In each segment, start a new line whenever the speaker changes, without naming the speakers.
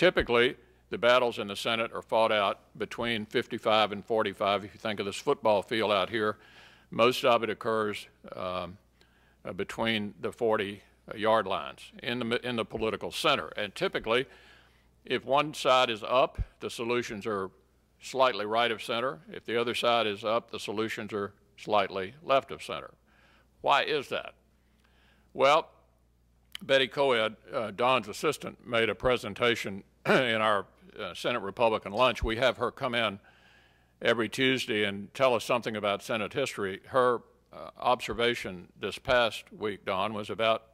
Typically, the battles in the Senate are fought out between 55 and 45. If you think of this football field out here, most of it occurs between the 40-yard lines in the political center. And typically, if one side is up, the solutions are slightly right of center. If the other side is up, the solutions are slightly left of center. Why is that? Well, Betty Coed, Don's assistant, made a presentation in our Senate Republican lunch. We have her come in every Tuesday and tell us something about Senate history. Her observation this past week, Don, was about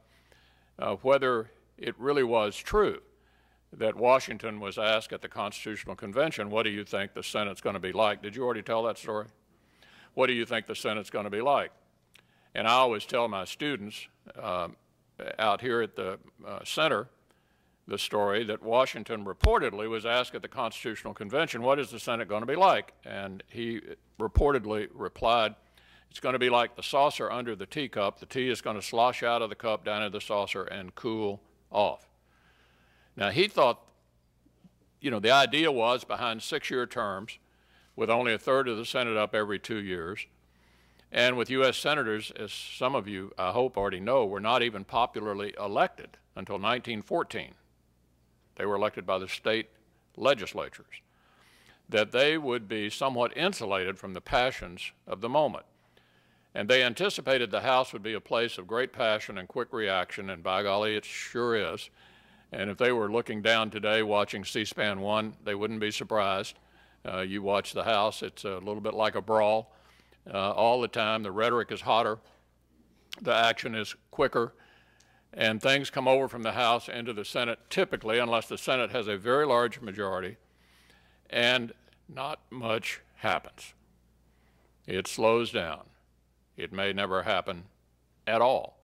whether it really was true that Washington was asked at the Constitutional Convention, what do you think the Senate's going to be like? Did you already tell that story? What do you think the Senate's going to be like? And I always tell my students out here at the center the story that Washington reportedly was asked at the Constitutional Convention, what is the Senate going to be like? And he reportedly replied, it's going to be like the saucer under the teacup. The tea is going to slosh out of the cup down into the saucer and cool off. Now, he thought, you know, the idea was behind 6-year terms with only a third of the Senate up every 2 years, and with U.S. senators, as some of you, I hope, already know, were not even popularly elected until 1914. They were elected by the state legislatures, that they would be somewhat insulated from the passions of the moment. And they anticipated the House would be a place of great passion and quick reaction, and by golly, it sure is. And if they were looking down today watching C-SPAN 1, they wouldn't be surprised. You watch the House, it's a little bit like a brawl all the time. The rhetoric is hotter, the action is quicker, and things come over from the House into the Senate typically, unless the Senate has a very large majority, and not much happens. It slows down. It may never happen at all.